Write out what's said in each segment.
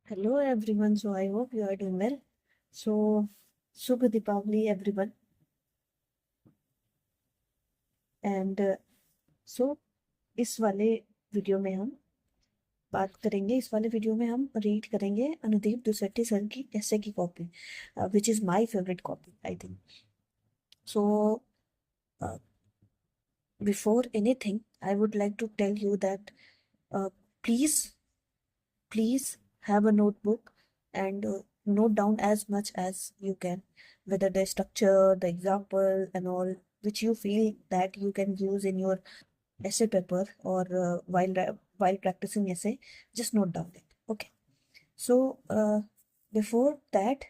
Hello everyone, so I hope you are doing well. So, Shubh Deepavali everyone. And so इस वाले video में हम बात करेंगे, इस वाले वीडियो में हम रीड करेंगे अनुदीप दुसेट्टी सर की ऐसे की copy, which is my favourite copy I think. So before anything I would like to tell you that please please have a notebook and note down as much as you can, whether the structure, the example, and all which you feel that you can use in your essay paper or while practicing essay. Just note down it. Okay. So before that,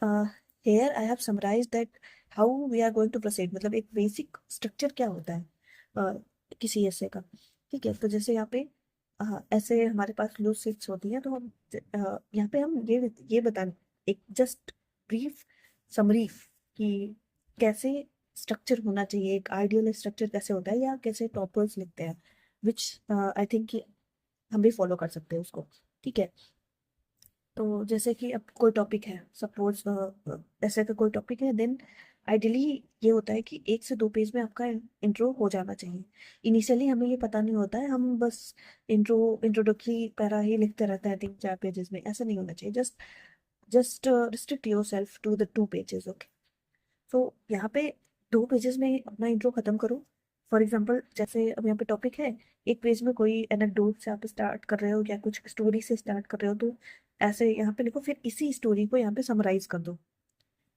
uh, here I have summarized that how we are going to proceed. मतलब एक basic structure क्या होता है किसी ऐसे का. ठीक है, तो जैसे यहाँ पे ऐसे हमारे पास लूज सीट्स होती हैं, तो हम यहाँ पे हम ये बता एक जस्ट ब्रीफ समरी कि कैसे स्ट्रक्चर होना चाहिए, एक आइडियल स्ट्रक्चर कैसे होता है या कैसे टॉपर्स लिखते हैं, विच आई थिंक हम भी फॉलो कर सकते हैं उसको. ठीक है, तो जैसे कि अब कोई टॉपिक है, सपोज ऐसे का कोई टॉपिक है, देन आइडियली ये होता है कि 1 से 2 पेज में आपका इंट्रो हो जाना चाहिए. इनिशियली हमें ये पता नहीं होता है, हम बस इंट्रोडक्टरी पैरा ही लिखते रहते हैं 3-4 पेजेस में. ऐसा नहीं होना चाहिए. Just restrict yourself to the 2 pages. Okay. So यहाँ पे 2 पेजेस में अपना इंट्रो खत्म करो. फॉर एग्जाम्पल, जैसे अब यहाँ पे टॉपिक है, एक पेज में कोई एनेक्डोट से आप स्टार्ट कर रहे हो या कुछ स्टोरी से स्टार्ट कर रहे हो, तो ऐसे यहाँ पे लिखो, फिर इसी स्टोरी को यहाँ पे समराइज कर दो.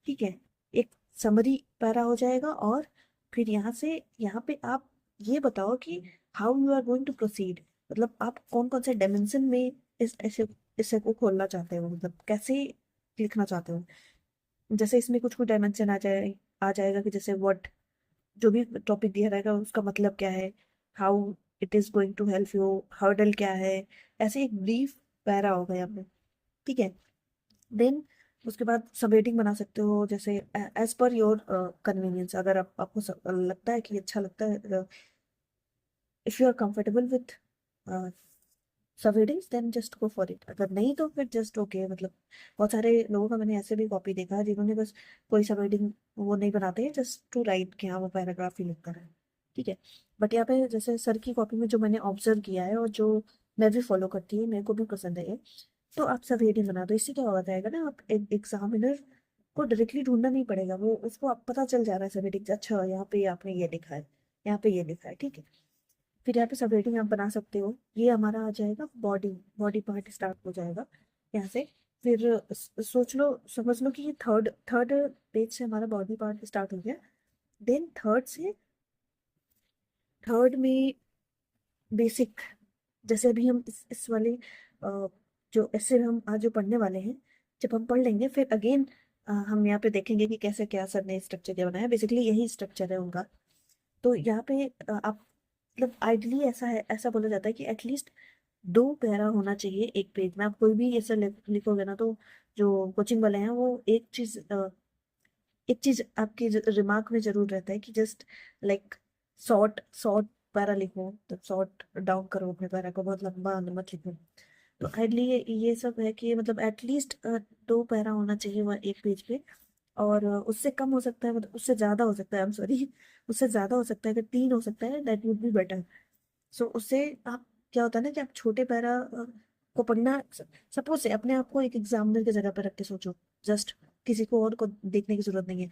ठीक है, एक समरी पैरा हो जाएगा. और फिर यहाँ से यहाँ पे आप ये बताओ कि how you are going to proceed, मतलब आप कौन कौन से डायमेंशन में इस ऐसे इसे को खोलना चाहते हो, मतलब कैसे लिखना चाहते हो. जैसे इसमें कुछ कुछ डायमेंशन आ जाएगा कि जैसे व्हाट, जो भी टॉपिक दिया रहेगा उसका मतलब क्या है, how it is going to help you, hurdle क्या है. ऐसे एक ब्रीफ पैरा होगा यहाँ पे. ठीक है, देन उसके बाद सब रेटिंग बना सकते हो, जैसे एज पर योर कन्वीनियंस. अगर आपको लगता है कि अच्छा लगता है, if you are comfortable with सब readings, then just go for it. अगर नहीं तो फिर जस्ट ओके. मतलब बहुत सारे लोगों का मैंने ऐसे भी कॉपी देखा है जिन्होंने बस कोई सब रीडिंग वो नहीं बनाते हैं, जस्ट टू राइट कि हाँ वो पैराग्राफ ही लिखता है. ठीक है, बट यहाँ पे जैसे सर की कॉपी में जो मैंने ऑब्जर्व किया है और जो मैं भी फॉलो करती हूँ, मेरे को भी पसंद है ये. तो आप सब रीडिंग बना दो. इससे क्या हो जाएगा ना, आप एग्जामिनर को डायरेक्टली ढूंढना नहीं पड़ेगा, वो उसको आप पता चल जा रहा है सब रीडिंग. अच्छा, यहाँ पे आपने ये लिखा है, यहाँ पे ये लिखा है. ठीक है, फिर यहाँ पे सब रेटिंग आप बना सकते हो. ये हमारा आ जाएगा बॉडी, बॉडी पार्ट स्टार्ट हो जाएगा यहाँ से. फिर सोच लो, समझ लो कि ये थर्ड थर्ड पेज से हमारा बॉडी पार्ट स्टार्ट हो गया. देन थर्ड में बेसिक. जैसे अभी हम इस वाले जो ऐसे हम आज जो पढ़ने वाले हैं, जब हम पढ़ लेंगे फिर अगेन हम यहाँ पे देखेंगे कि कैसे क्या सर ने स्ट्रक्चर क्या बनाया. बेसिकली यही स्ट्रक्चर है उनका. तो यहाँ पे आप मतलब आइडली ऐसा है, ऐसा बोला जाता है कि एटलीस्ट 2 पैरा होना चाहिए एक पेज में. आप कोई भी ऐसा लिखोगे ना, तो जो कोचिंग वाले हैं वो एक चीज आपके रिमार्क में जरूर रहता है कि just like short short para लिखो, तो शॉर्ट डाउन करो अपने पैरा को, बहुत लंबा मत लिखो. तो आइडली ये सब है कि मतलब एटलीस्ट 2 पैरा होना चाहिए वह एक पेज पे. और उससे कम हो सकता है, मतलब उससे ज्यादा हो सकता है, आई एम सॉरी, उससे ज्यादा हो सकता है, अगर 3 हो सकता है दैट वुड बी बेटर. सो उससे आप क्या होता है ना कि आप छोटे पैरा को पढ़ना. सपोज से अपने आप को एक एग्जामिनर की जगह पर रख के सोचो, जस्ट किसी को और को देखने की जरूरत नहीं है.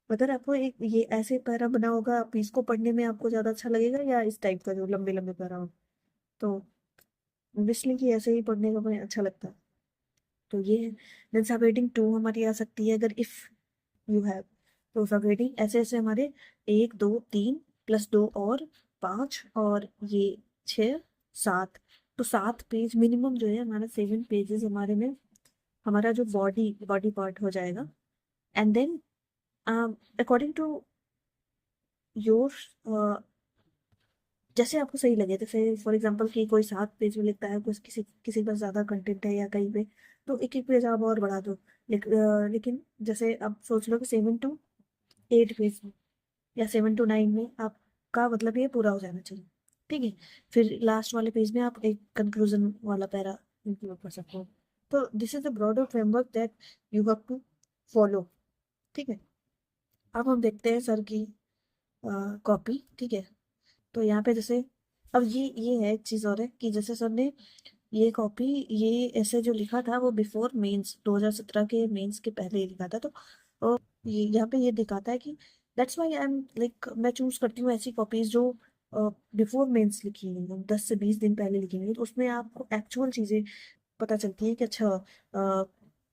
अगर आपको एक ये ऐसे पैरा बना होगा, आप इसको पढ़ने में आपको ज्यादा अच्छा लगेगा या इस टाइप का जो लंबे लंबे पैरा हो. तो ऑब्वियसली कि ऐसे ही पढ़ने का मुझे अच्छा लगता है. तो ये है. देन सब रेटिंग 2 हमारी आ सकती है अगर इफ यू हैव. तो सब रेटिंग ऐसे ऐसे हमारे 1 2 3 +2 और 5 और ये 6 7. तो 7 पेज मिनिमम जो है हमारा, 7 पेजेस हमारे में हमारा जो बॉडी बॉडी पार्ट हो जाएगा. And then according to your, जैसे आपको सही लगे, जैसे फॉर एग्जांपल कि कोई 7 पेज में लिखता है, कुछ किसी किसी के पास ज्यादा कंटेंट है या कहीं पे, तो एक एक पेज आप और बढ़ा दो. लेकिन जैसे आप सोच लो कि 7 to 8 पेज या 7 to 9 में आपका मतलब ये पूरा हो जाना चाहिए. ठीक है, फिर लास्ट वाले पेज में आप एक कंक्लूजन वाला पैरा इंक्लूड कर सकते हो. तो this is the broader framework that you have to follow. ठीक है, अब हम देखते हैं सर की कॉपी। ठीक है, तो यहाँ पे जैसे अब ये है एक चीज और है कि जैसे सर ने ये कॉपी, ये ऐसे जो लिखा था वो बिफोर मेंस 2017 के मेंस के पहले ही लिखा था। तो ये यहाँ पे ये दिखाता है कि that's why I am like, मैं चूज करती हूँ ऐसी कॉपीज जो बिफोर मेंस लिखी हुई हैं, 10 से 20 दिन पहले लिखी हुई हैं, तो उसमें आपको एक्चुअल चीजें पता चलती हैं कि अच्छा अ,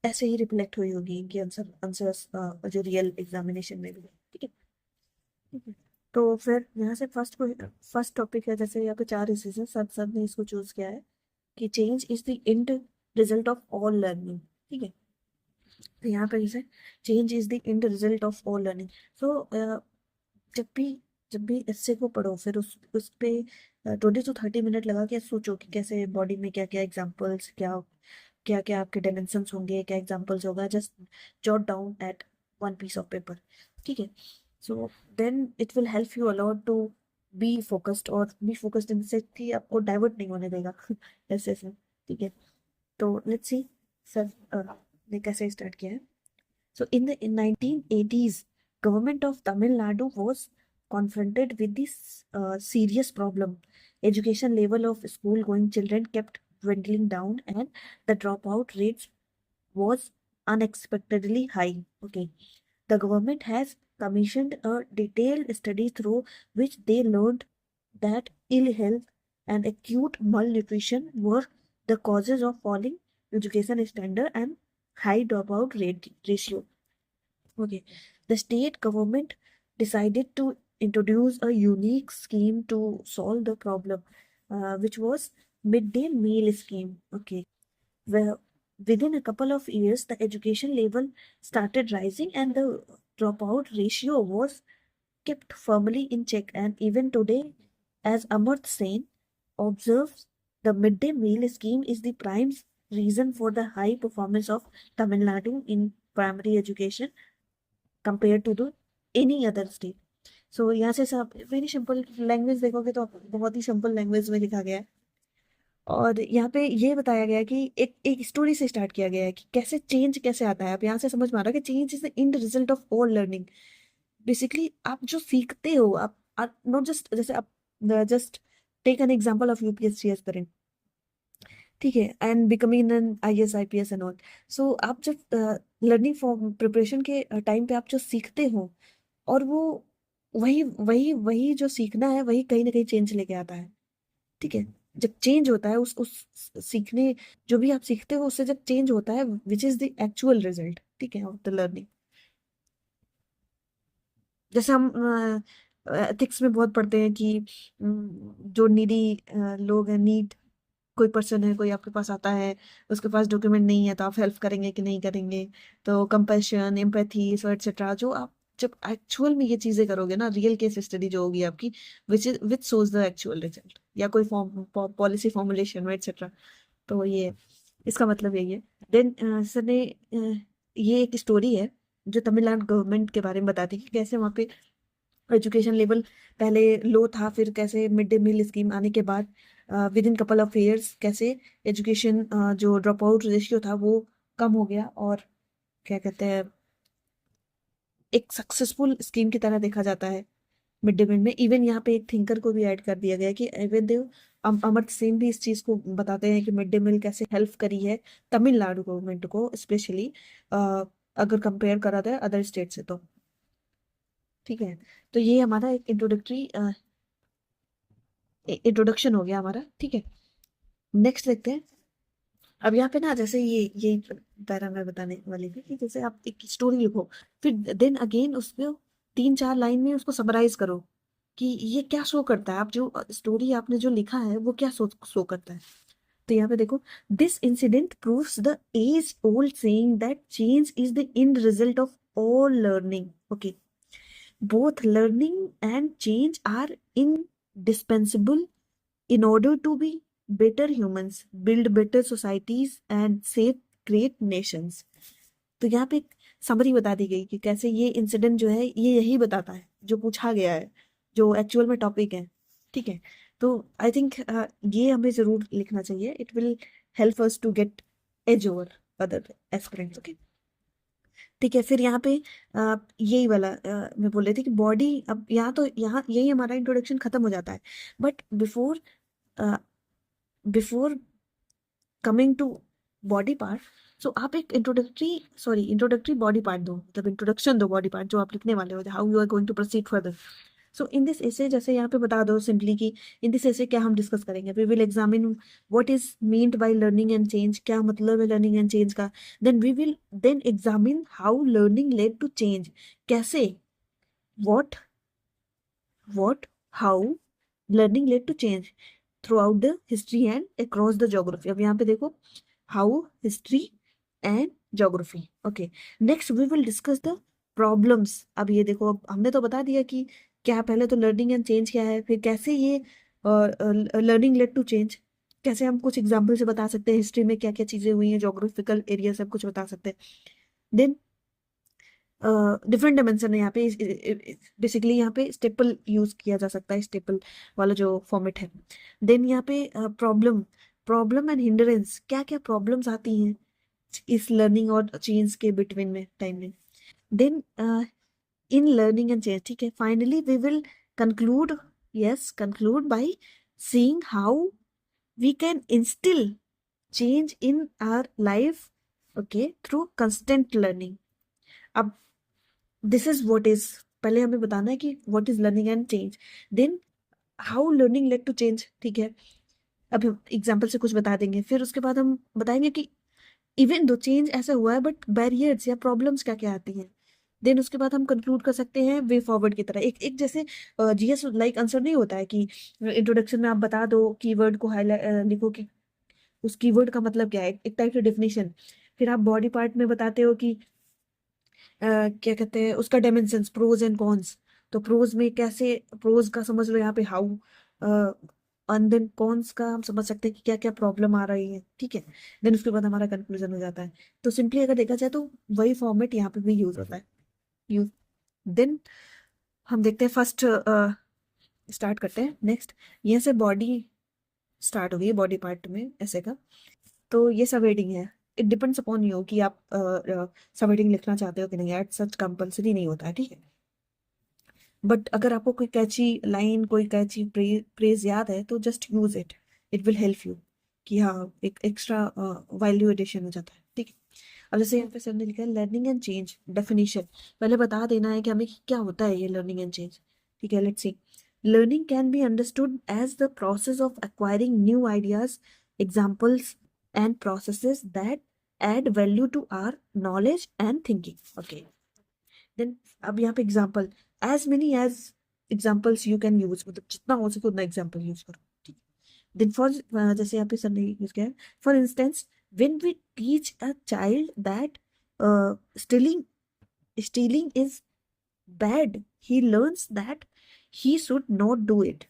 ऐसे ही रिफ्लेक्ट हुई होगी इनके आंसर्स जो रियल एग्जामिनेशन में भी। ठीक है। ठीक है। तो फिर यहाँ से फर्स्ट टॉपिक है, जैसे यहाँ पे 4 इश्यूज हैं, सब सब ने इसको चूज किया है कि change is the end result of all learning. ठीक है, तो यहाँ पे जैसे change is the end result of all learning. So जब भी जब भी एस्से को पढ़ो, फिर उस पे 20 to 30 मिनट लगा के सोचो कि कैसे बॉडी में क्या क्या एग्जांपल्स, क्या क्या क्या आपके डायमेंशंस होंगे, क्या एग्जांपल्स होगा, just jot down at one piece of paper. ठीक है, so then it will help you a lot to be focused, और बी फोकस्ड इन से कि आपको डाइवर्ट नहीं होने देगा ऐसे ऐसे। ठीक है, तो लेट्स सी सर ने कैसे स्टार्ट किया है। So in 1980s, government of Tamil Nadu was confronted with this serious problem. Education level of school-going children kept dwindling down, and the dropout rates was unexpectedly high. Okay, the government has commissioned a detailed study through which they learned that ill health and acute malnutrition were the causes of falling education standard and high dropout rate ratio. Okay, the state government decided to introduce a unique scheme to solve the problem, which was midday meal scheme. Okay, where within a couple of years the education level started rising and the dropout ratio was kept firmly in check. And even today, as Amarth Sen observes, the midday meal scheme is the prime reason for the high performance of Tamil Nadu in primary education compared to the any other state. So यहाँ से सब very simple language देखोगे तो बहुत ही simple language में लिखा गया है, और यहाँ पे ये बताया गया है कि एक एक स्टोरी से स्टार्ट किया गया है कि कैसे चेंज कैसे आता है। आप यहाँ से समझ में आ रहा है कि change is the in result of all learning. Basically आप जो सीखते हो, आप नॉट जस्ट, जैसे आप just take an example of UPSC aspirant. ठीक है, and becoming an IAS IPS and all. So आप जब लर्निंग फॉर प्रिपरेशन के टाइम पे आप जो सीखते हो, और वो वही वही वही जो सीखना है वही कहीं ना कहीं चेंज लेके आता है। ठीक है, जब चेंज होता है उस सीखने, जो भी आप सीखते हो उससे जब चेंज होता है, which is the actual result. ठीक है, ऑफ द लर्निंग। जैसे हम एथिक्स में बहुत पढ़ते हैं कि जो नीडी लोग हैं, नीड कोई पर्सन है, कोई आपके पास आता है, उसके पास डॉक्यूमेंट नहीं है, तो आप हेल्प करेंगे कि नहीं करेंगे। तो कंपैशन, एम्पैथी, सो एटसेट्रा, जो आप जब एक्चुअल में ये चीजें करोगे ना, रियल केस स्टडी जो होगी आपकी, which shows the actual result, या कोई फॉर्म पॉलिसी फॉर्मुलेशन में एटसेट्रा। तो ये इसका मतलब यही है। देन सर ने ये एक स्टोरी है जो तमिलनाडु गवर्नमेंट के बारे में बताती है कि कैसे वहाँ पे एजुकेशन लेवल पहले लो था, फिर कैसे मिड डे मील स्कीम आने के बाद with in couple of years कैसे एजुकेशन जो ड्रॉप आउट रेशियो था वो कम हो गया, और क्या कहते हैं, एक सक्सेसफुल स्कीम की तरह देखा जाता है मिड डे मील में। इवन यहाँ पे एक थिंकर को भी ऐड कर दिया गया है कि इवन देव अमर्त्य सेन भी इस चीज को बताते हैं कि मिड डे मील कैसे हेल्प करी है तमिलनाडु गवर्नमेंट को, स्पेशली अगर कंपेयर करा जाए अदर स्टेट से तो। ठीक है, तो ये हमारा एक इंट्रोडक्शन हो गया हमारा। ठीक है, नेक्स्ट देखते हैं। अब यहाँ पे ना, जैसे ये पैरा मैं बताने वाली थी कि जैसे आप एक स्टोरी लिखो, फिर देन अगेन उसको 3-4 लाइन में उसको समराइज करो कि ये क्या शो करता है, आप जो स्टोरी आपने जो लिखा है वो क्या शो करता है। तो यहाँ पे देखो, this incident proves the age old saying that change is the end result of all learning. Okay, both learning and change are indispensable in order to be better humans, build better societies and save great nations। तो यहाँ पे एक summary बता दी गई कि कैसे ये incident जो है ये यही बताता है जो पूछा गया है, जो एक्चुअल में टॉपिक है। ठीक है, तो आई थिंक ये हमें जरूर लिखना चाहिए। It will help us to get edge over other aspirants. Okay, ठीक है। फिर यहाँ पे यही वाला मैं बोल रही थी कि बॉडी, अब यहाँ तो यहाँ यही हमारा इंट्रोडक्शन खत्म हो जाता है। But before before coming to body part, so आप एक इंट्रोडक्टरी बॉडी पार्ट दो, मतलब इंट्रोडक्शन दो बॉडी पार्ट जो आप लिखने वाले हो, how you are going to proceed further. So in this essay, जैसे यहाँ पे बता दो सिंपली कि इन दिस ऐसे क्या हम डिस्कस करेंगे। We will examine what is meant by learning and change, क्या मतलब है लर्निंग एंड चेंज का। Then we will then examine how learning led to change, कैसे, what what how learning led to change throughout the history and across the geography. अब यहाँ पे देखो, how, history and geography. Okay, next we will discuss the problems. अब ये देखो, अब हमने तो बता दिया कि क्या, पहले तो लर्निंग एंड चेंज क्या है, फिर कैसे ये लर्निंग लेड टू चेंज, कैसे हम कुछ एग्जाम्पल से बता सकते हैं हिस्ट्री में क्या क्या चीजें हुई हैं, ज्योग्राफिकल एरिया सब कुछ बता सकते हैं। देन डिफरेंट डायमेंशन है यहाँ पे, बेसिकली यहाँ पे स्टेपल यूज किया जा सकता है, स्टेपल वाला जो फॉर्मेट है। देन यहाँ पे प्रॉब्लम प्रॉब्लम एंड हिंड्रेंस, क्या क्या प्रॉब्लम्स आती हैं इस लर्निंग और चेंज के बिटवीन में, टाइम में। Then in learning and change, ठीक है। Finally we will conclude, yes, conclude by seeing how we can instil change in our life, okay, through constant learning. अब दिस इज व्हाट इज, पहले हमें बताना है कि what is learning and change, then how learning led to change, ठीक है। अब हम एग्जाम्पल से कुछ बता देंगे, फिर उसके बाद हम बताएंगे कि इवन दो चेंज ऐसा हुआ है बट बैरियर्स या प्रॉब्लम्स क्या क्या आती हैं। देन उसके बाद हम कंक्लूड कर सकते हैं वे फॉरवर्ड की तरह, एक एक जैसे जीएस लाइक आंसर नहीं होता है कि इंट्रोडक्शन में आप बता दो कीवर्ड को हाईलाइट लिखो कि उस कीवर्ड का मतलब क्या है, एक टाइप से डेफिनेशन। फिर आप बॉडी पार्ट में बताते हो कि क्या कहते हैं उसका डायमेंशंस, प्रोज एंड कॉन्स। तो प्रोज में कैसे, प्रोज का समझ लो यहाँ पे हाउ, एंड देन कॉन्स का हम समझ सकते हैं कि क्या क्या प्रॉब्लम आ रही है, ठीक है। देन उसके बाद हमारा कंक्लूजन हो जाता है। तो सिंपली अगर देखा जाए तो वही फॉर्मेट यहाँ पे भी यूज होता है, यूज। देन हम देखते हैं फर्स्ट, स्टार्ट करते हैं नेक्स्ट। यहाँ से बॉडी स्टार्ट हो गई, बॉडी पार्ट में ऐसे का। तो ये सब हेडिंग है, इट डिपेंड्स अपॉन यू कि आप सब हेडिंग लिखना चाहते हो कि नहीं, एट सच कंपल्सरी नहीं होता है, ठीक है। बट अगर आपको कोई कैची लाइन, कोई कैची प्रेज याद है तो just use it, it will help you कि हाँ एक एक्स्ट्रा वैल्यू एडिशन हो जाता है, ठीक है। अब जैसे यहाँ पे सर ने लिखा है लर्निंग एंड चेंज डेफिनेशन, पहले बता देना है कि हमें क्या होता है ये लर्निंग एंड चेंज, ठीक है। Let's see, learning can be understood as the process of acquiring new ideas, examples and processes that add value to our knowledge and thinking, okay। Then अब यहाँ पे example, as many as examples you can use, मतलब जितना हो सके उतना example use करो, ठीक। देन फॉर, जैसे यहाँ पे सर ने यूज किया है, for instance when we teach a child that stealing stealing is bad, he learns that he should not do it.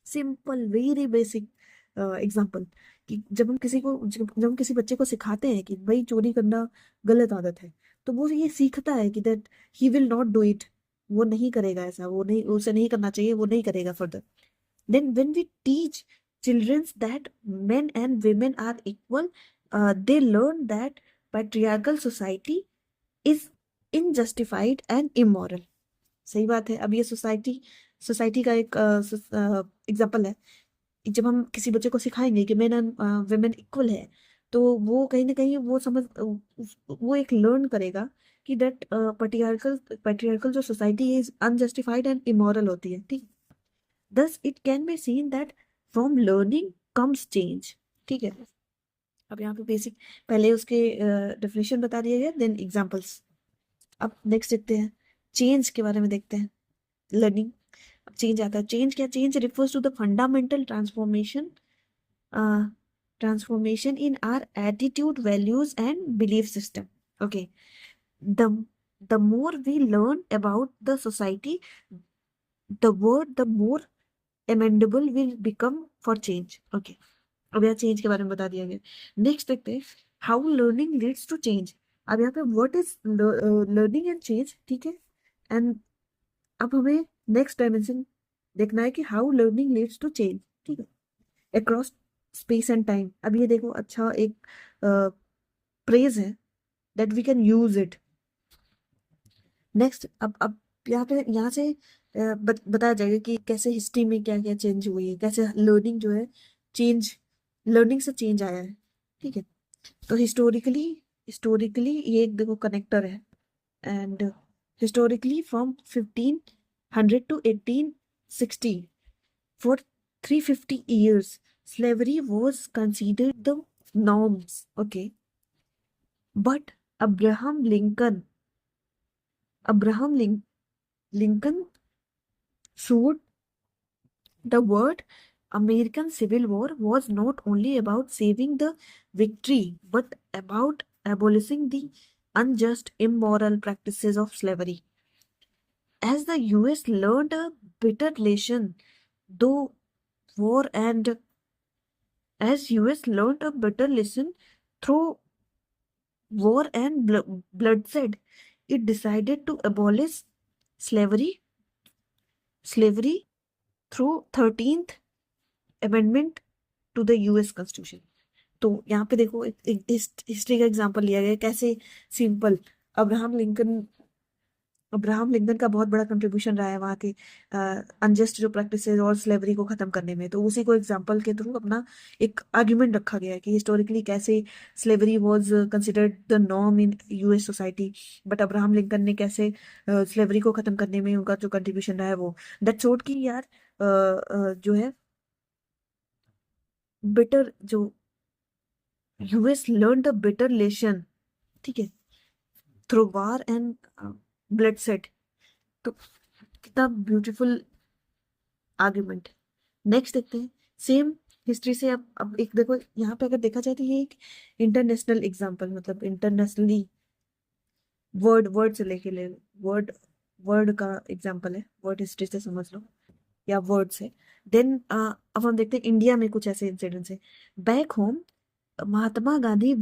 Simple, very basic example कि जब हम किसी बच्चे को सिखाते हैं कि भाई चोरी करना गलत आदत है, तो वो ये सीखता है कि that he will not do it, वो नहीं करेगा ऐसा, वो नहीं, उसे नहीं करना चाहिए, वो नहीं करेगा further. Then when we teach childrens that men and women are equal, they learn that patriarchal society is injustified and immoral। सही बात है। अब ये सोसाइटी सोसाइटी का एक एग्जाम्पल है। जब हम किसी बच्चे को सिखाएंगे कि मेन एंड वुमेन इक्वल है, तो वो कहीं ना कहीं वो वो एक लर्न करेगा कि दैट पेट्रियार्कल जो society is unjustified and immoral होती है, ठीक। Thus it can be seen that from learning comes change, ठीक है। अब यहाँ पे बेसिक पहले उसके डेफिनेशन बता दिए गए, देन एग्जांपल्स। अब नेक्स्ट देखते हैं, चेंज के बारे में देखते हैं। लर्निंग, चेंज आता है, चेंज क्या, change refers to the fundamental transformation in our attitude, values and belief system, okay। the the more we learn about the society, the more amendable will become for change, okay। अब यहाँ change के बारे में बता दिया गया। Next देखते हैं, how learning leads to change. अब यहाँ पे what is learning and change, ठीक है। एंड अब हमें नेक्स्ट डायमेंशन देखना है कि how learning leads to change, ठीक है, अक्रॉस स्पेस एंड टाइम। अब ये देखो, अच्छा एक praise है, that we can use it. Next, अब यहाँ से बताया जाएगा कि कैसे हिस्ट्री में क्या क्या चेंज हुई है, कैसे लर्निंग जो है चेंज, लर्निंग से चेंज आया है। ठीक है, तो हिस्टोरिकली ये एक देखो कनेक्टर है। And historically from 1500 to 1860, for 350 years slavery was considered the norms. Okay, but Abraham Lincoln showed the word American Civil War was not only about saving the victory, but about abolishing the unjust, immoral practices of slavery. As the US learned a bitter lesson, though war and as US learned a bitter lesson through war and bloodshed, it decided to abolish slavery through 13th Amendment to the US Constitution. तो यहाँ पे देखो एक history का example लिया गया है, कैसे सिंपल अब्राहम लिंकन का बहुत बड़ा कंट्रीब्यूशन रहा है वहाँ के अनजस्ट जो प्रैक्टिसेस और स्लेवरी को खत्म करने में। तो उसी को एग्जांपल के थ्रू अपना एक आर्ग्यूमेंट रखा गया है कि हिस्टोरिकली कैसे slavery was considered the norm in US society, but Abraham Lincoln ने कैसे स्लेवरी को खत्म करने में उनका जो कंट्रीब्यूशन रहा है वो दैट शोड की यार जो है बिटर जो US learn the bitter lesson, ठीक है, through war and blood set. तो कितना ब्यूटीफुल आर्ग्यूमेंट। नेक्स्ट देखते हैं सेम हिस्ट्री से। अब एक देखो यहाँ पे अगर देखा जाए तो ये एक इंटरनेशनल एग्जांपल, मतलब इंटरनेशनली वर्ड से लेके ले वर्ड वर्ड का एग्जांपल है, वर्ड हिस्ट्री से समझ लो या वर्ड से। देन अब हम देखते हैं इंडिया में कुछ ऐसे इंसिडेंट्स है। Back home Mahatma Gandhi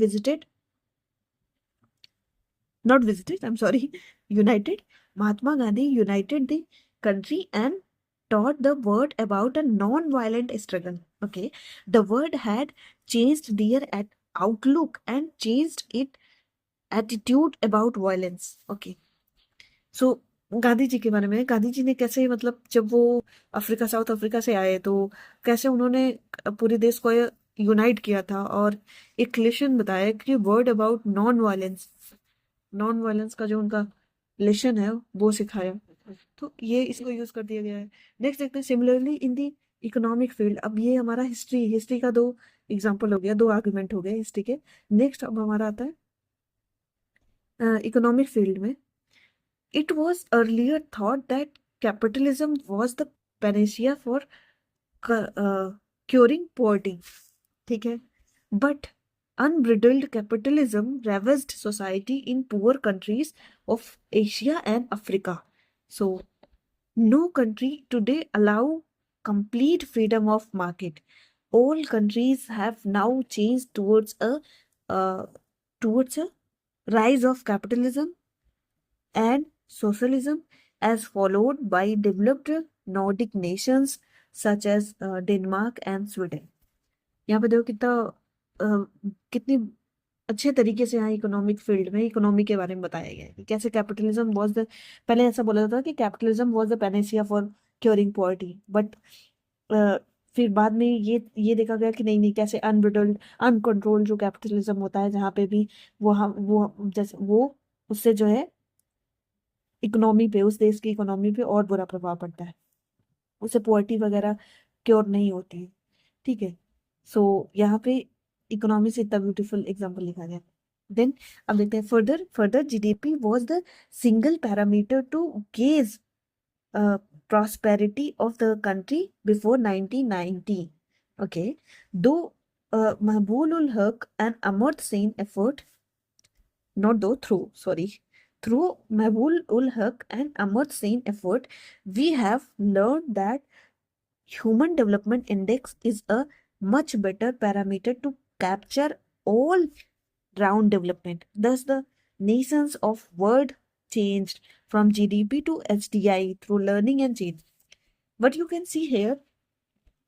united. Mahatma Gandhi united the country and taught the world about a non-violent struggle. Okay, the world had changed their outlook and changed its attitude about violence. Okay, so Gandhi ji के बारे में, गांधी जी ने कैसे, मतलब जब वो south Africa से आए तो कैसे उन्होंने पूरे देश को यूनाइट किया था और एक लेसन बताया कि वर्ड अबाउट नॉन वायलेंस का जो उनका लेसन है वो सिखाया। तो ये इसको यूज कर दिया गया है। नेक्स्ट देखते हैं similarly in the economic field. अब ये हमारा हिस्ट्री का दो एग्जांपल हो गया, दो आर्गुमेंट हो गए हिस्ट्री के। नेक्स्ट अब हमारा आता है इकोनॉमिक फील्ड में। It was earlier thought that capitalism was the Panacea for curing poverty, ठीक है, but unbridled capitalism ravaged society in poor countries of Asia and Africa. So, no country today allow complete freedom of market. All countries have now changed uh, towards a rise of capitalism and socialism, as followed by developed Nordic nations such as Denmark and Sweden. यहाँ पे देखो कितनी अच्छे तरीके से यहाँ economic field में economy के बारे में बताया गया है कि कैसे कैपिटलिज्म वाज द, पहले ऐसा बोला था कि capitalism was the Panacea for curing poverty, but फिर बाद में ये देखा गया कि नहीं, कैसे अनब्रिडल्ड अनकंट्रोल्ड जो कैपिटलिज्म होता है जहाँ पे भी वो जैसे वो उससे जो है इकोनॉमी पे, उस देश की इकोनॉमी पे और बुरा प्रभाव पड़ता है, उससे पॉवर्टी वगैरह क्योर नहीं होती है। ठीक है, सो यहाँ पे इकोनॉमी से इतना ब्यूटीफुल एग्जांपल लिखा गया। देन अब देखते हैं further GDP was the single parameter to gauge prosperity of the country before 1990. Okay, though Mahbul ul Haq and Amartya Sen effort, not though, through, sorry, through Mahbul ul Haq and Amartya Sen effort, we have learned that Human Development Index is a much better parameter to capture all round development. Thus, the nations of world changed from GDP to HDI through learning and change. What you can see here,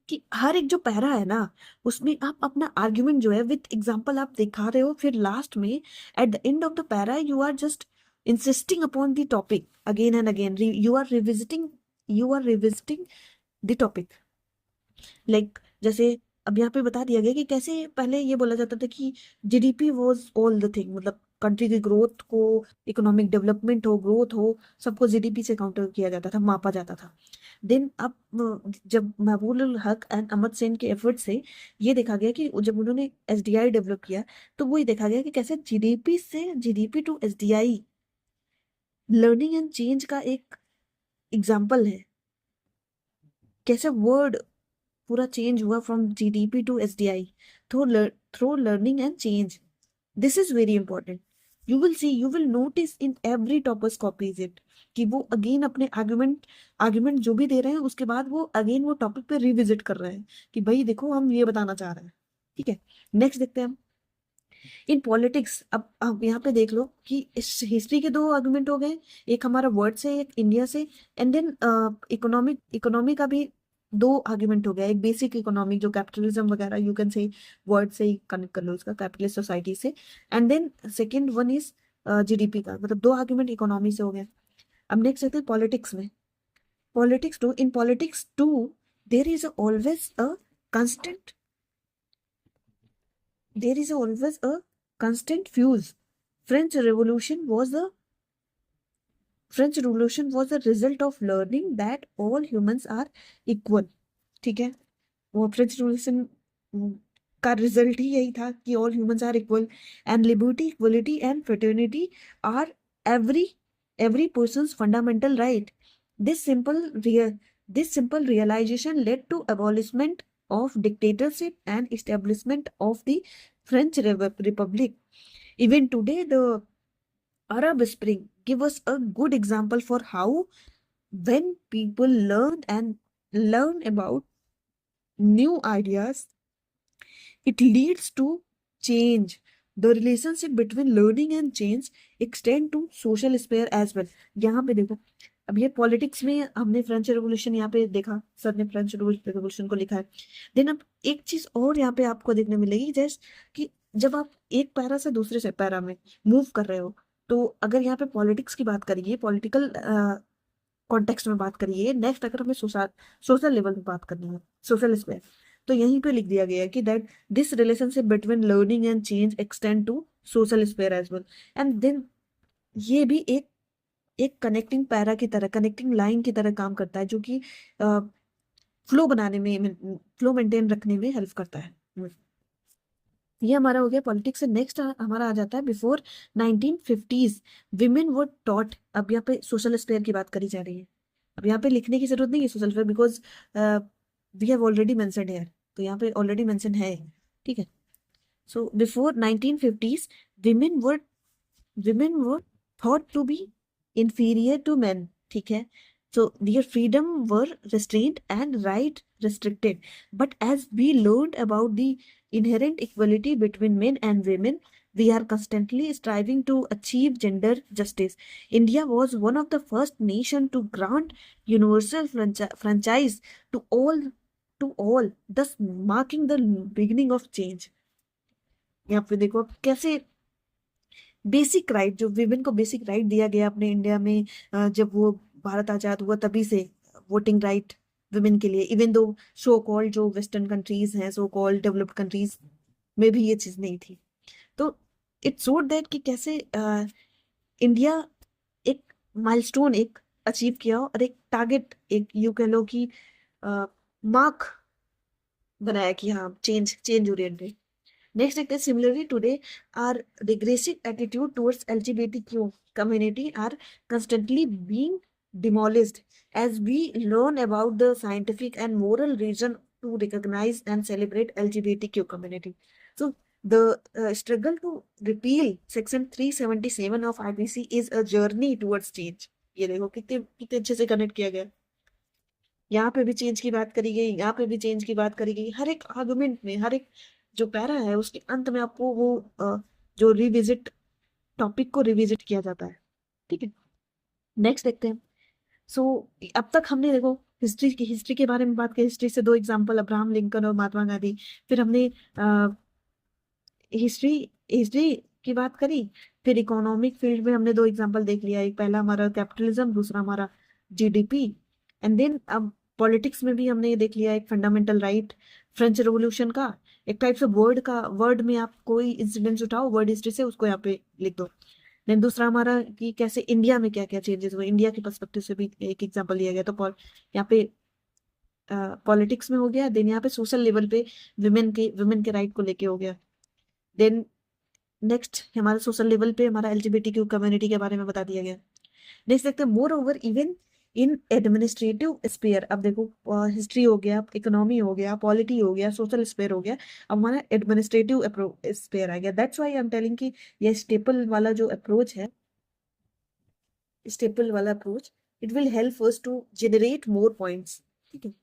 कि हर एक जो para है ना, उसमें आप अपना argument जो है विथ एग्जांपल आप दिखा रहे हो, फिर लास्ट में at the end of the para you are just insisting upon the topic again and again, you are revisiting the topic. Like जैसे अब यहाँ पे बता दिया गया कि कैसे पहले ये बोला जाता था कि GDP was all the thing, मतलब कंट्री की ग्रोथ को, इकोनॉमिक डेवलपमेंट हो, ग्रोथ हो, सबको जीडीपी से काउंटर किया जाता था, मापा जाता था। देन अब जब महबूब उल हक एंड अहमद सेन के एफर्ट से ये देखा गया कि जब उन्होंने एसडीआई डेवलप किया, तो वो ये देखा गया कि कैसे जीडीपी से GDP to SDI learning and change का एक एग्जाम्पल है। कैसे वर्ड पूरा चेंज हुआ from GDP to SDI through learning and change. This is very important. You will notice in every toppers copies it कि वो अगेन अपने आर्ग्यूमेंट जो भी दे रहे हैं उसके बाद वो अगेन वो टॉपिक पे रिविजिट कर रहे हैं कि भाई देखो हम ये बताना चाह रहे हैं। ठीक है, नेक्स्ट देखते हैं हम इन पॉलिटिक्स। अब यहाँ पे देख लो कि इस हिस्ट्री के दो आर्गुमेंट हो गए, एक हमारा वर्ड से, एक इंडिया से, एंड देन इकोनॉमी का भी दो आर्गुमेंट हो गया। एक बेसिक इकोनॉमी जो कैपिटलिज्म वगैरह यू कैन से वर्ड से ही कनेक्ट कर लो इसका, कैपिटलिस्ट सोसाइटी से, and then second one is GDP का, मतलब दो आर्गुमेंट इकोनॉमी से हो गए। अब नेक्स्ट देखते हैं पॉलिटिक्स में। Politics too there is always a constant there is always a constant fuse. French Revolution was the French Revolution was the result of learning that all humans are equal. ठीक है, वो French revolution का result ही यही था कि all humans are equal and liberty, equality and fraternity are every every person's fundamental right. This simple real this simple realization led to abolishment of dictatorship and establishment of the French Republic. Even today, the Arab Spring give us a good example for how when people learn about new ideas, it leads to change. The relationship between learning and change extend to social sphere as well. यहाँ पे देखो, अब ये politics में हमने French revolution यहाँ पे देखा, सर ने फ्रेंच रेवोल्यूशन को लिखा है। देन अब एक चीज और यहाँ पे आपको देखने मिलेगी, जैसे कि जब आप एक पैरा से दूसरे से पैरा में मूव कर रहे हो, तो अगर यहाँ पे पॉलिटिक्स की बात करिए, पॉलिटिकल कॉन्टेक्स्ट में बात करिए, नेक्स्ट अगर हमें सोशल लेवल में बात करनी है, सोशल स्पेयर, तो यहीं पे लिख दिया गया है कि that this relationship between learning and change extend to social sphere as well. And then ये भी एक एक कनेक्टिंग पैरा की तरह, कनेक्टिंग लाइन की तरह काम करता है, जो कि फ्लो बनाने में, फ्लो मेंटेन रखने में हेल्प करता है। ये हमारा हो गया पॉलिटिक्स से। नेक्स्ट हमारा आ जाता है before 1950s women were taught. अब यहाँ पे सोशल स्पेयर की बात करी जा रही है। अब यहाँ पे लिखने की जरूरत नहीं है social sphere, because we have already mentioned here, तो यहाँ पे ऑलरेडी मेंशन है। ठीक है, so before 1950s women were women were thought to be inferior to men. ठीक है, so their freedom were restrained and right restricted. But as we learned about the inherent equality between men and women, we are constantly striving to achieve gender justice. India was one of the first nation to grant universal franchise to all, thus marking the beginning of change. यहाँ पे देखो कैसे basic right, जो women को basic right दिया गया अपने India में, जब वो भारत आजाद हुआ तभी से वोटिंग राइट विमेन के लिए, इवन दो सो कॉल्ड जो वेस्टर्न कंट्रीज हैं, सो कॉल्ड डेवलप्ड कंट्रीज में भी ये चीज नहीं थी। तो इट शोड दैट कि कैसे इंडिया एक माइलस्टोन एक अचीव किया और एक टारगेट, एक यू कह लो कि मार्क बनाया कि हाँ change oriented. Next, like similarly today, our regressive attitude towards LGBTQ community are constantly being demolished as we learn about the scientific and moral reason to recognize and celebrate LGBTQ community. So the struggle to repeal Section 377 of IPC is a journey towards change. ये देखो कितने कितने अच्छे से connect किया गया। यहाँ पे भी चेंज की बात करी गई, यहाँ पे भी चेंज की बात करी गई। हर एक आर्गुमेंट में, हर एक जो पैरा है उसके अंत में आपको वो जो रिविजिट टॉपिक को रिविजिट किया जाता है। ठीक है, नेक्स्ट देखते हैं। सो अब तक हमने देखो हिस्ट्री के बारे में बात करें, हिस्ट्री से 2 एग्जांपल, अब्राहम लिंकन और महात्मा गांधी। फिर हमने हिस्ट्री हिस्ट्री की बात करी। फिर इकोनॉमिक फील्ड में हमने 2 एग्जांपल देख लिया, एक पहला हमारा कैपिटलिज्म, दूसरा हमारा जीडीपी। एंड देन अब पॉलिटिक्स में भी हमने ये देख लिया, एक फंडामेंटल राइट, फ्रेंच रेवोल्यूशन का, एक टाइप से वर्ड में आप कोई इंसिडेंट्स उठाओ वर्ड हिस्ट्री से, उसको यहाँ पे लिख दो। देन दूसरा हमारा कि कैसे इंडिया में क्या क्या चेंजेस हुए, इंडिया के पर्सपेक्टिव से भी एक एग्जांपल लिया गया। तो यहाँ पे पॉलिटिक्स में हो गया। देन यहाँ पे सोशल लेवल पे विमेन के राइट को लेके हो गया। देन नेक्स्ट हमारे सोशल लेवल पे हमारा एलजीबीटीक्यू कम्युनिटी के बारे में बता दिया गया। नेक्स्ट देखते हैं moreover even in administrative sphere. अब देखो हिस्ट्री हो गया, इकोनॉमी हो गया, पॉलिटी हो गया, सोशल स्पेयर हो गया, अब हमारा एडमिनिस्ट्रेटिव स्पेयर आ गया। That's why I am telling कि ये स्टेपल वाला जो अप्रोच है, स्टेपल वाला approach, it will help us to generate more points. ठीक है,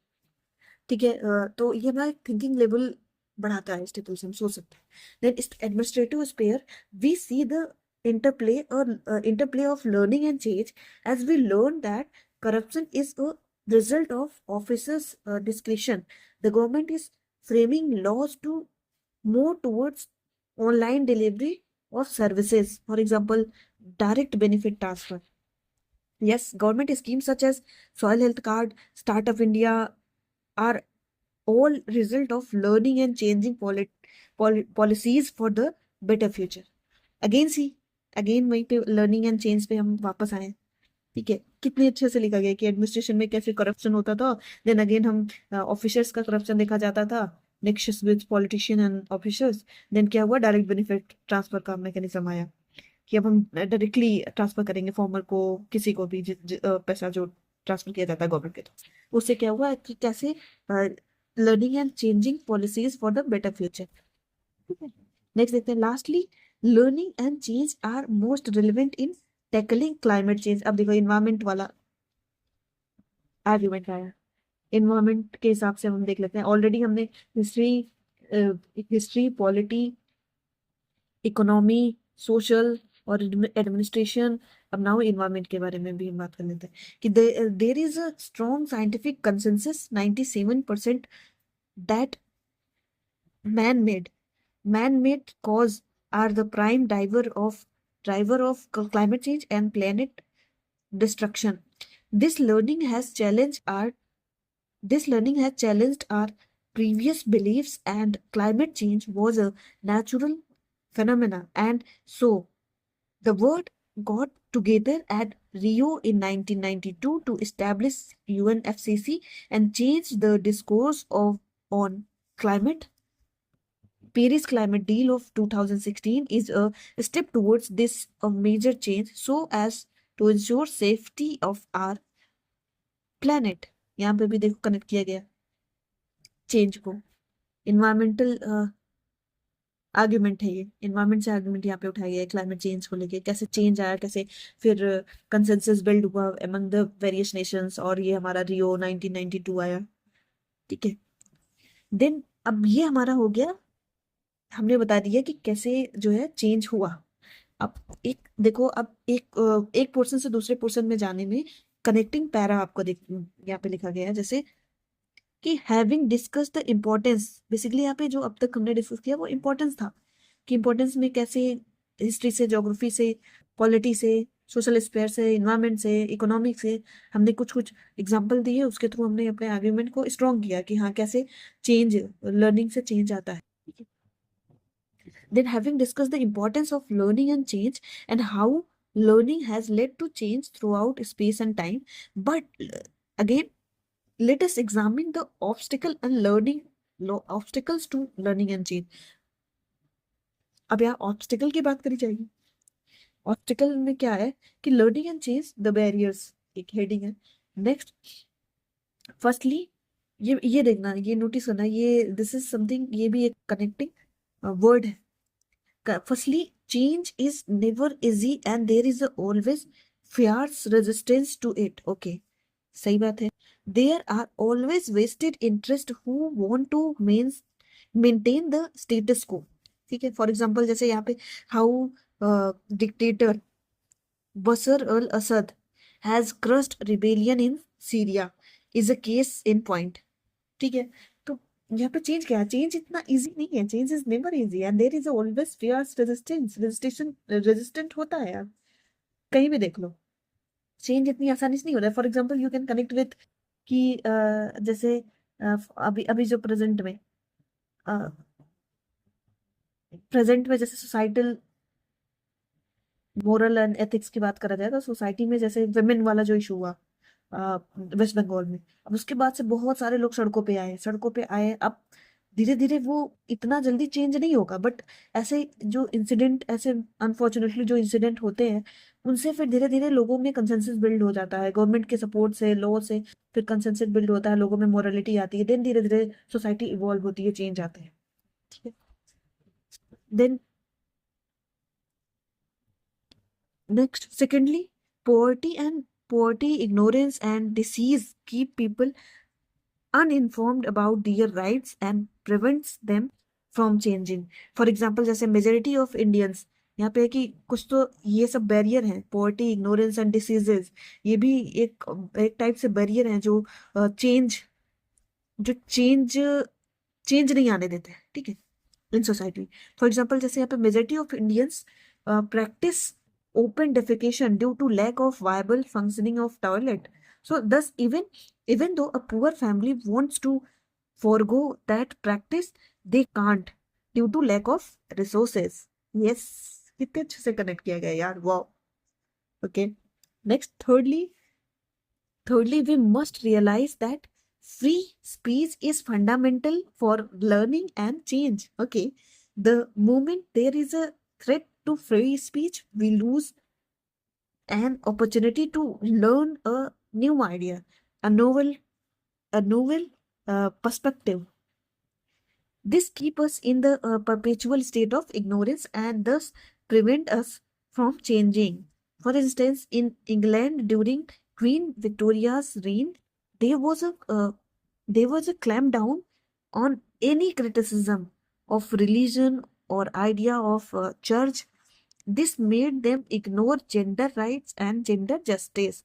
ठीक है। तो ये हमारा थिंकिंग लेवल बढ़ाता है, स्टेपल से हम सोच सकते हैं। देन इस administrative sphere we see the interplay of learning and change, as we learn that corruption is a result of officers discretion. The government is framing laws to more towards online delivery of services, for example direct benefit transfer. Yes, government schemes such as soil health card, startup India are all result of learning and changing policies for the better future. Again वहीं पे learning and change पे हम वापस आए। ठीक है, कितने अच्छे से लिखा गया कि एडमिनिस्ट्रेशन में कैसे करप्शन होता था। देन अगेन हम ऑफिसर्स का करप्शन देखा जाता था, next with politician and officers. Then क्या हुआ, डायरेक्ट बेनिफिट ट्रांसफर का मैकेनिज्म आया कि अब हम डायरेक्टली ट्रांसफर करेंगे फार्मर को, किसी को भी पैसा जो ट्रांसफर किया जाता है गवर्नमेंट के थ्रू। उससे क्या हुआ कि कैसे learning and changing policies for the better future. ठीक है, नेक्स्ट देखते हैं lastly learning and change are most relevant in tackling climate change. अब देखो इन्वायरमेंट वाला आर्ग्यूमेंट आया, इन्वायरमेंट के हिसाब से हम देख लेते हैं। ऑलरेडी हमने हिस्ट्री पॉलिटी इकोनॉमी सोशल और एडमिनिस्ट्रेशन, अब नाउ इन्वायरमेंट के बारे में भी हम बात कर लेते हैं कि there is a strong scientific consensus 97% that man-made cause are the prime driver of climate change and planet destruction. This learning has challenged our previous beliefs, and climate change was a natural phenomena. And so the world got together at Rio in 1992 to establish UNFCCC and change the discourse on climate. Paris Climate Deal of 2016 is a step towards this a major change so as to ensure safety of our planet. यहाँ पे भी देखो connect किया गया change को, environmental argument है ये, environment से आर्ग्यूमेंट यहाँ पे उठाया गया है क्लाइमेट चेंज को लेके, कैसे चेंज आया, कैसे फिर कंसेंसस बिल्ड हुआ अमंग द वेरियस नेशंस, और ये हमारा रियो 1992 आया। ठीक है, देन अब ये हमारा हो गया, हमने बता दिया कि कैसे जो है चेंज हुआ। अब एक देखो, अब एक पोर्शन से दूसरे पोर्शन में जाने में कनेक्टिंग पैरा आपको देख यहाँ पे लिखा गया है, जैसे कि having discuss the importance. Basically यहाँ पे जो अब तक हमने डिस्कस किया वो इम्पोर्टेंस था कि इम्पोर्टेंस में कैसे हिस्ट्री से, ज्योग्राफी से, पॉलिटी से, सोशल स्पेयर से, इन्वायरमेंट से, इकोनॉमिक से हमने कुछ कुछ एग्जाम्पल दिए, उसके थ्रू हमने अपने आर्ग्यूमेंट को स्ट्रॉन्ग किया कि हाँ कैसे चेंज, लर्निंग से चेंज आता है। Then, having discussed the importance of learning and change and how learning has led to change throughout space and time, but again, let us examine the obstacles to learning and change. अब यहाँ obstacle की बात करी जाएगी। Obstacle में क्या है कि learning and change the barriers, एक हेडिंग है। नेक्स्ट, फर्स्टली ये देखना, ये नोटिस करना, ये दिस इज समथिंग, ये भी एक कनेक्टिंग वर्ड है। Firstly, change is never easy and there is always fierce resistance to it. Okay, सही बात है। There are always vested interest who want to maintain the status quo. ठीक है, for example जैसे यहाँ पे how dictator Bashar al Assad has crushed rebellion in Syria. Is a case in point. ठीक है, तो यहाँ पे चेंज क्या है? चेंज इतना इजी नहीं है, change is never easy and there is always fierce resistance, resistant होता है यार, कहीं भी देख लो। चेंज इतनी आसानी से नहीं होता है। For example you can connect with कि जैसे अभी अभी जो प्रेजेंट में जैसे सोसाइटल मोरल एंड एथिक्स की बात करा जाए तो सोसाइटी में जैसे विमेन वाला जो इशू हुआ वेस्ट बंगाल में, अब उसके बाद से बहुत सारे लोग सड़कों पे आए। अब धीरे धीरे वो इतना जल्दी चेंज नहीं होगा, बट ऐसे जो इंसिडेंट, ऐसे अनफॉर्चुनेटली जो इंसिडेंट होते हैं, उनसे फिर धीरे धीरे लोगों में कंसेंसस बिल्ड हो जाता है, गवर्नमेंट के सपोर्ट से, लॉ से, फिर कंसेंसस बिल्ड होता है, लोगों में मोरालिटी आती है, देन धीरे धीरे सोसाइटी इवॉल्व होती है, चेंज आते हैं। ठीक है, then next, secondly, poverty, ignorance, and disease keep people uninformed about their rights and prevents them from changing. For example, जैसे मेजोरिटी ऑफ इंडियंस, यहाँ पे है कि कुछ तो ये सब बैरियर हैं, पॉवर्टी, इग्नोरेंस एंड डिसीजेस, ये भी एक एक टाइप से बैरियर हैं जो चेंज जो चेंज चेंज नहीं आने देते हैं। ठीक है, इन सोसाइटी। फॉर एग्जाम्पल जैसे यहाँ पे majority of Indians practice open defecation due to lack of viable functioning of toilet. So thus even though a poor family wants to forego that practice, they can't due to lack of resources. Yes, कितने अच्छे से connect किया गया यार, wow. Okay, next, thirdly we must realize that free speech is fundamental for learning and change. Okay, the moment there is a threat to free speech, we lose an opportunity to learn a new idea, a novel perspective. This keeps us in the perpetual state of ignorance and thus prevent us from changing. For instance, in England during Queen Victoria's reign, there was a uh, there was a clampdown on any criticism of religion or idea of church. This made them ignore gender rights and gender justice.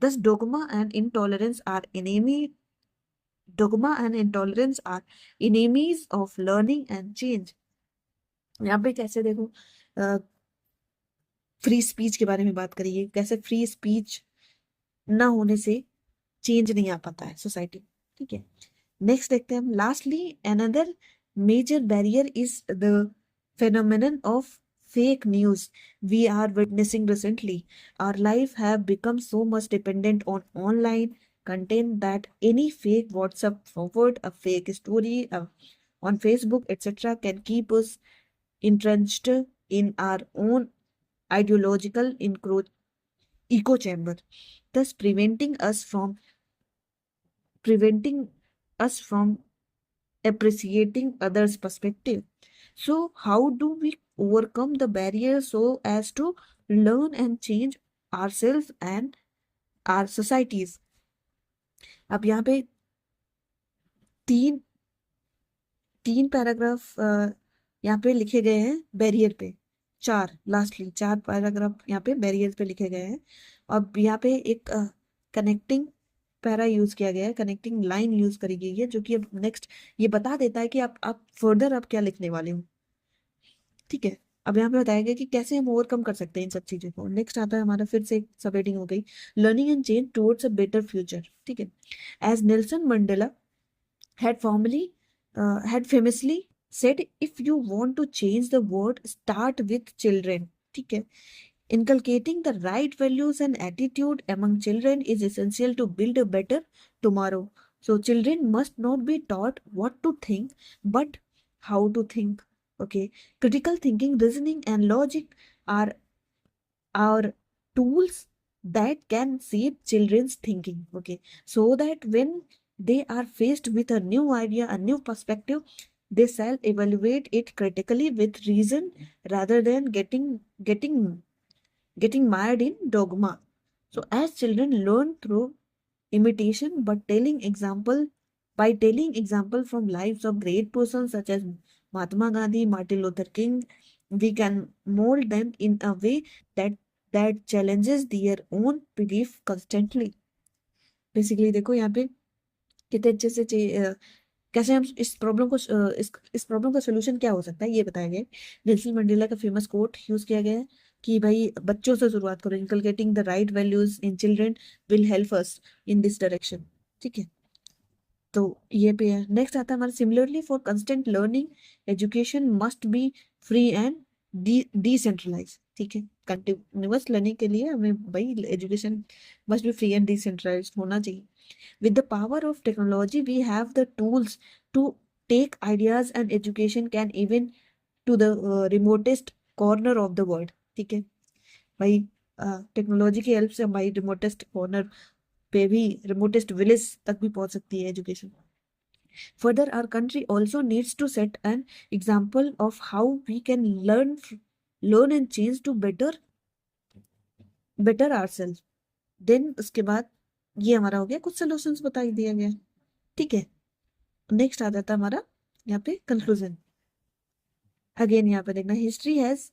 Thus, dogma and intolerance are enemies of learning and change. यहाँ पे कैसे देखो, free speech के बारे में बात करिए, कैसे फ्री स्पीच ना होने से चेंज नहीं आ पाता है सोसाइटी। ठीक है, नेक्स्ट देखते हैं हम। Lastly, another major barrier is the phenomenon of fake news we are witnessing recently. Our life have become so much dependent on online content that any fake WhatsApp forward, a fake story on Facebook, etc., can keep us entrenched in our own ideological echo chamber, thus preventing us from appreciating others' perspective. So, how do we overcome the barrier so as to learn and change ourselves and our societies? अब यहाँ पे तीन तीन paragraph यहाँ पे लिखे गए हैं बैरियर पे, चार पैराग्राफ यहाँ पे बैरियर पे लिखे गए हैं। अब यहाँ पे एक कनेक्टिंग पैरा यूज किया गया है, कनेक्टिंग लाइन यूज करी गई है, जो कि अब नेक्स्ट ये बता देता है कि आप फर्दर आप क्या लिखने वाले हो। ठीक है, अब यहाँ पे बताया गया कि कैसे हम ओवरकम कर सकते हैं इन सब चीजों को। नेक्स्ट आता है हमारा, फिर से सब हेडिंग हो गई, learning and change towards a better future. ठीक है, as Nelson Mandela had formerly had famously said, if you want to change the world, start with children. ठीक है, inculcating the right values and attitude among children is essential to build a better tomorrow. So children must not be taught what to think, but how to think. Okay, critical thinking, reasoning, and logic are tools that can shape children's thinking. Okay, so that when they are faced with a new idea, a new perspective, they shall evaluate it critically with reason rather than getting mired in dogma. So as children learn through imitation, but telling example from lives of great persons such as Mahatma Gandhi, Martin Luther King, we can mold them in a way that challenges their own belief constantly. Basically देखो यहाँ पे कितने अच्छे से कैसे हम इस problem को इस प्रॉब्लम का सोल्यूशन क्या हो सकता है ये बताया गया है। नेल्सन मंडेला का फेमस कोट यूज किया गया है कि भाई बच्चों से शुरुआत करो, inculcating the right values in children will help us in this direction. ठीक है, तो ये भी है। नेक्स्ट आता है हमारा, similarly for constant learning education must be free and decentralise. ठीक है, कंटिन्यूअस लर्निंग के लिए हमें भाई education must be free and decentralise होना चाहिए। With the power of technology, we have the tools to take ideas and education can even to the remotest corner of the world। ठीक है भाई, technology की हेल्प से हमारी remotest corner पे भी, रिमोटेस्ट विलेज तक भी पहुंच सकती है education. Further, our country also needs to set an example of how we can learn and change to better ourselves। Then उसके बाद ये हमारा हो गया, कुछ सोल्यूशंस बता ही दिया गया। ठीक है, नेक्स्ट आ जाता है हमारा यहाँ पे कंक्लूजन। अगेन यहाँ पे देखना, history has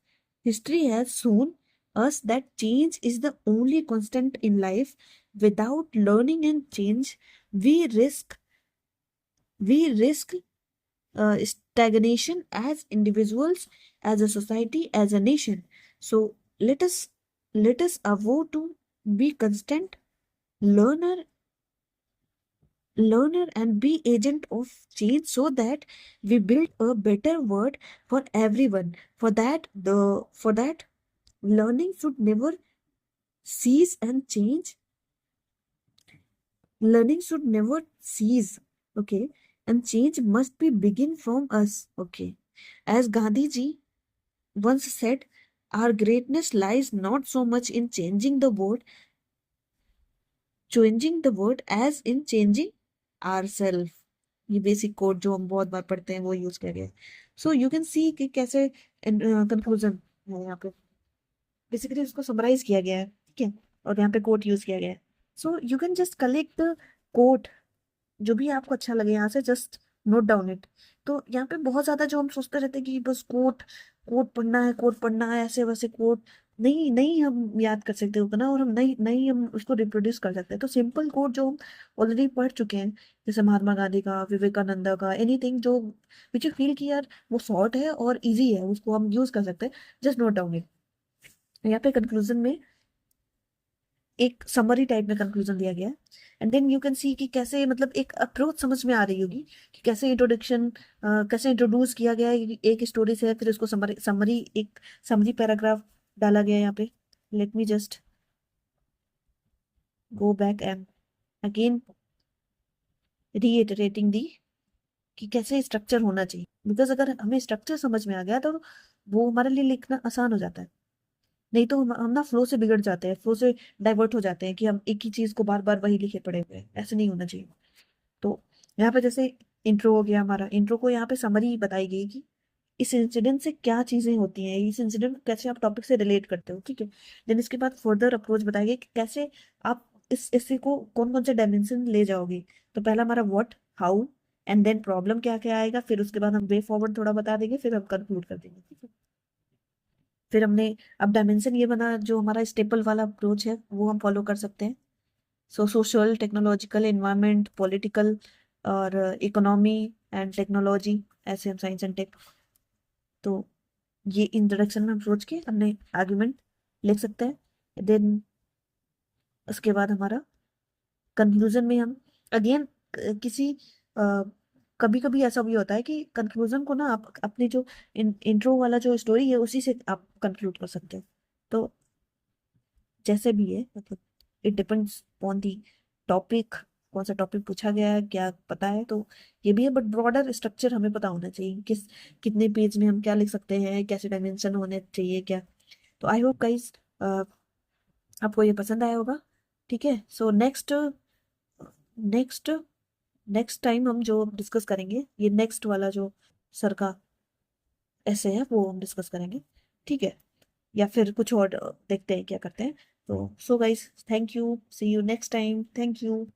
shown us that change is the only constant in life। Without learning and change, we risk stagnation as individuals, as a society, as a nation। So let us avow to be constant learner and be agent of change so that we build a better world for everyone। For that learning should never cease and change learning should never cease, okay, and change must be begin from us, okay। As Gandhi ji once said, our greatness lies not so much in changing the world as in changing ourselves। ये basic code जो हम बहुत बार पढ़ते हैं वो use किया गया है। सो यू कैन सी कि कैसे कंक्लूजन है यहाँ पे, बेसिकली उसको समराइज किया गया है। ठीक है, और यहाँ पे कोट यूज किया गया है। So you can just collect the quote, जो भी आपको अच्छा लगे यहाँ से जस्ट नोट डाउन इट। तो यहाँ पे बहुत ज्यादा जो हम सोचते रहते हैं कि बस कोट कोट पढ़ना है ऐसे वैसे कोट, नहीं नहीं हम याद कर सकते उतना, और हम नहीं नहीं हम उसको रिप्रोड्यूस कर सकते हैं। तो सिंपल कोट जो हम ऑलरेडी पढ़ चुके हैं, जैसे महात्मा गांधी का, विवेकानंदा का, एनीथिंग जो विच यू फील कि यार वो शॉर्ट है और इजी है, उसको हम यूज कर सकते हैं, जस्ट नोट डाउन इट। यहाँ पे कंक्लूजन में एक समरी टाइप में कंक्लूजन दिया गया है। And then you can see कि कैसे, मतलब एक अप्रोच समझ में आ रही होगी कि कैसे इंट्रोडक्शन, कैसे इंट्रोड्यूस किया गया है एक स्टोरी से, फिर उसको समरी एक समरी पैराग्राफ डाला गया है यहाँ पे। Let me just go back and again reiterating the कि कैसे स्ट्रक्चर होना चाहिए, बिकॉज अगर हमें स्ट्रक्चर समझ में आ गया तो वो हमारे लिए लिखना आसान हो जाता है। नहीं तो हम ना फ्लो से बिगड़ जाते हैं, फ्लो से डाइवर्ट हो जाते हैं कि हम एक ही चीज को बार बार वही लिखे पड़े हुए हैं, ऐसे नहीं होना चाहिए। तो यहाँ पे जैसे इंट्रो हो गया हमारा, इंट्रो को यहाँ पे समरी बताई गई कि इस इंसिडेंट से क्या चीजें होती हैं, इस इंसिडेंट कैसे आप टॉपिक से रिलेट करते हो। ठीक है, देन इसके बाद फर्दर अप्रोच बताई गई कि कैसे आप इस इसी को कौन कौन से डायमेंशन ले जाओगे। तो पहला हमारा what, how, and then problem क्या क्या आएगा, फिर उसके बाद हम वे फॉरवर्ड थोड़ा बता देंगे, फिर हम कंक्लूड कर देंगे। ठीक है, फिर हमने अब डायमेंशन ये बना, जो हमारा स्टेपल वाला अप्रोच है वो हम फॉलो कर सकते हैं। सो सोशल, टेक्नोलॉजिकल, एनवायरमेंट, पॉलिटिकल और इकोनॉमी एंड टेक्नोलॉजी, ऐसे हम साइंस एंड टेक। तो ये इंट्रोडक्शन में हम सोच के हमने आर्ग्यूमेंट लिख सकते हैं। देन उसके बाद हमारा कंक्लूजन में हम अगेन किसी कभी कभी ऐसा भी होता है कि कंक्लूजन को ना आप अपने जो इंट्रो वाला जो स्टोरी है उसी से आप कंक्लूड कर सकते हो। तो जैसे भी है, मतलब it depends on the topic, कौन सा टॉपिक पूछा गया है क्या पता है, तो ये भी है। बट ब्रॉडर स्ट्रक्चर हमें पता होना चाहिए, कितने पेज में हम क्या लिख सकते हैं, कैसे डायमेंशन होने चाहिए क्या। तो आई होप गाइस आपको ये पसंद आया होगा। ठीक है, सो नेक्स्ट नेक्स्ट टाइम हम जो डिस्कस करेंगे, ये नेक्स्ट वाला जो सर का ऐसे है वो हम डिस्कस करेंगे। ठीक है, या फिर कुछ और देखते हैं क्या करते हैं। तो so guys, thank you, see you next time, thank you.